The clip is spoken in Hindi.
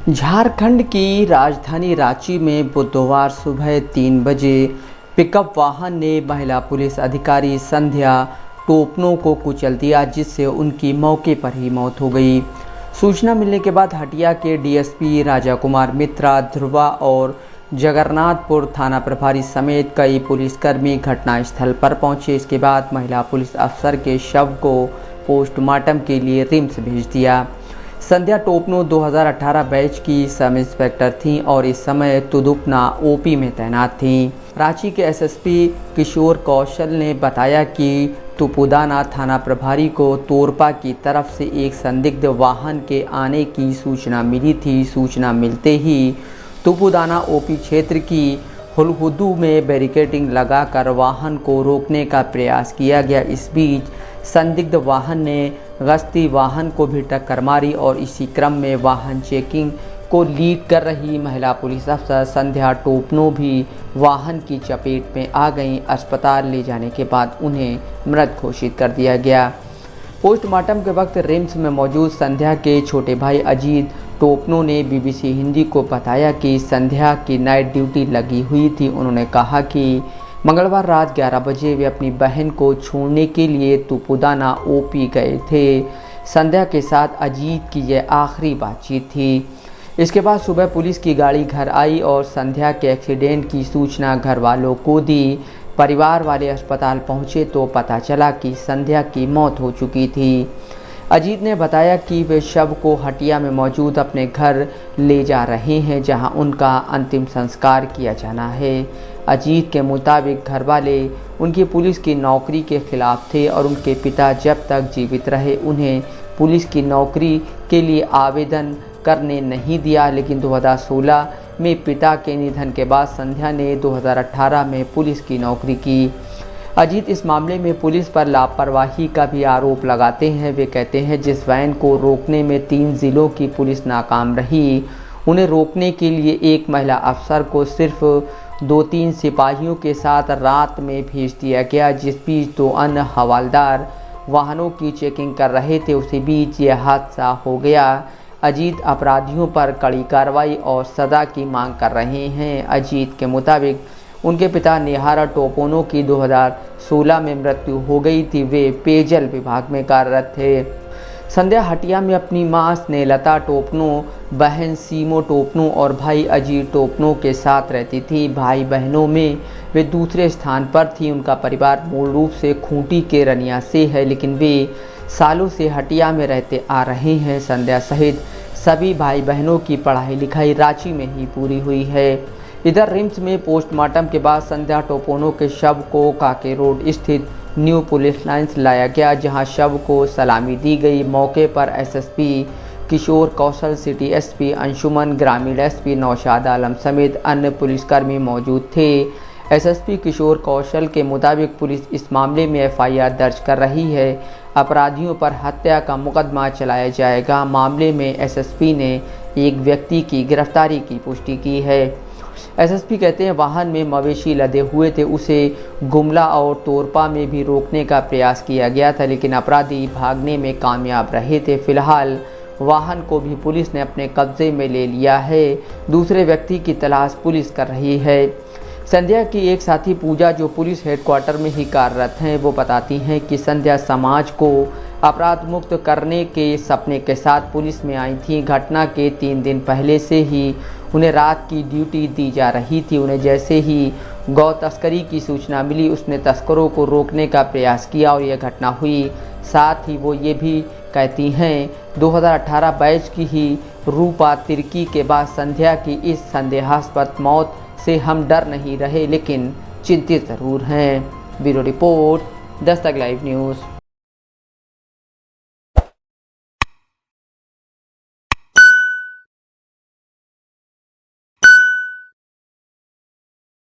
झारखंड की राजधानी रांची में बुधवार सुबह 3 बजे पिकअप वाहन ने महिला पुलिस अधिकारी संध्या टोपनो को कुचल दिया, जिससे उनकी मौके पर ही मौत हो गई। सूचना मिलने के बाद हटिया के डीएसपी राजा कुमार मित्रा, ध्रुवा और जगन्नाथपुर थाना प्रभारी समेत कई पुलिसकर्मी घटनास्थल पर पहुंचे। इसके बाद महिला पुलिस अफसर के शव को पोस्टमार्टम के लिए रिम्स भेज दिया। संध्या टोपनो 2018 बैच की सब इंस्पेक्टर थीं और इस समय तुदुपना ओपी में तैनात थीं। रांची के एसएसपी किशोर कौशल ने बताया कि तुपुदाना थाना प्रभारी को तोरपा की तरफ से एक संदिग्ध वाहन के आने की सूचना मिली थी। सूचना मिलते ही तुपुदाना ओपी क्षेत्र की हुलहुदू में बैरिकेडिंग लगाकर वाहन को रोकने का प्रयास किया गया। इस बीच संदिग्ध वाहन ने गश्ती वाहन को भी टक्कर मारी और इसी क्रम में वाहन चेकिंग को लीड कर रही महिला पुलिस अफसर संध्या टोपनो भी वाहन की चपेट में आ गईं। अस्पताल ले जाने के बाद उन्हें मृत घोषित कर दिया गया। पोस्टमार्टम के वक्त रिम्स में मौजूद संध्या के छोटे भाई अजीत टोपनो ने बीबीसी हिंदी को बताया कि संध्या की नाइट ड्यूटी लगी हुई थी। उन्होंने कहा कि मंगलवार रात 11 बजे वे अपनी बहन को छोड़ने के लिए तुपुदाना ओपी गए थे। संध्या के साथ अजीत की यह आखिरी बातचीत थी। इसके बाद सुबह पुलिस की गाड़ी घर आई और संध्या के एक्सीडेंट की सूचना घर वालों को दी। परिवार वाले अस्पताल पहुंचे तो पता चला कि संध्या की मौत हो चुकी थी। अजीत ने बताया कि वे शव को हटिया में मौजूद अपने घर ले जा रहे हैं, जहां उनका अंतिम संस्कार किया जाना है। अजीत के मुताबिक घरवाले उनकी पुलिस की नौकरी के खिलाफ थे और उनके पिता जब तक जीवित रहे उन्हें पुलिस की नौकरी के लिए आवेदन करने नहीं दिया। लेकिन 2016 में पिता के निधन के बाद संध्या ने 2018 में पुलिस की नौकरी की। अजीत इस मामले में पुलिस पर लापरवाही का भी आरोप लगाते हैं। वे कहते हैं जिस वैन को रोकने में 3 जिलों की पुलिस नाकाम रही, उन्हें रोकने के लिए एक महिला अफसर को सिर्फ 2-3 सिपाहियों के साथ रात में भेज दिया गया। जिस बीच 2 अन्य हवालदार वाहनों की चेकिंग कर रहे थे, उसी बीच यह हादसा हो गया। अजीत अपराधियों पर कड़ी कार्रवाई और सज़ा की मांग कर रहे हैं। अजीत के मुताबिक उनके पिता नेहारा टोपोनो की 2016 में मृत्यु हो गई थी। वे पेयजल विभाग में कार्यरत थे। संध्या हटिया में अपनी मां स्नेहलता टोपनो, बहन सीमो टोपनो और भाई अजीत टोपनो के साथ रहती थी। भाई बहनों में वे दूसरे स्थान पर थी। उनका परिवार मूल रूप से खूंटी के रनिया से है, लेकिन वे सालों से हटिया में रहते आ रहे हैं। संध्या सहित सभी भाई बहनों की पढ़ाई लिखाई रांची में ही पूरी हुई है। इधर रिम्स में पोस्टमार्टम के बाद संध्या टोपोनो के शव को काके रोड स्थित न्यू पुलिस लाइन्स लाया गया, जहां शव को सलामी दी गई। मौके पर एसएसपी किशोर कौशल, सिटी एसपी अंशुमन, ग्रामीण एसपी नौशाद आलम समेत अन्य पुलिसकर्मी मौजूद थे। एसएसपी किशोर कौशल के मुताबिक पुलिस इस मामले में एफआईआर दर्ज कर रही है। अपराधियों पर हत्या का मुकदमा चलाया जाएगा। मामले में एसएसपी ने एक व्यक्ति की गिरफ्तारी की पुष्टि की है। एसएसपी कहते हैं वाहन में मवेशी लदे हुए थे। उसे गुमला और तोरपा में भी रोकने का प्रयास किया गया था, लेकिन अपराधी भागने में कामयाब रहे थे। फिलहाल वाहन को भी पुलिस ने अपने कब्जे में ले लिया है। दूसरे व्यक्ति की तलाश पुलिस कर रही है। संध्या की एक साथी पूजा, जो पुलिस हेडक्वार्टर में ही कार्यरत हैं, वो बताती हैं कि संध्या समाज को अपराध मुक्त करने के सपने के साथ पुलिस में आई थी। घटना के 3 दिन पहले से ही उन्हें रात की ड्यूटी दी जा रही थी। उन्हें जैसे ही गौ तस्करी की सूचना मिली, उसने तस्करों को रोकने का प्रयास किया और यह घटना हुई। साथ ही वो ये भी कहती हैं 2018 बैच की ही रूपा तिर्की के बाद संध्या की इस संदेहास्पद मौत से हम डर नहीं रहे, लेकिन चिंतित ज़रूर हैं। Bureau report, Dastak live news.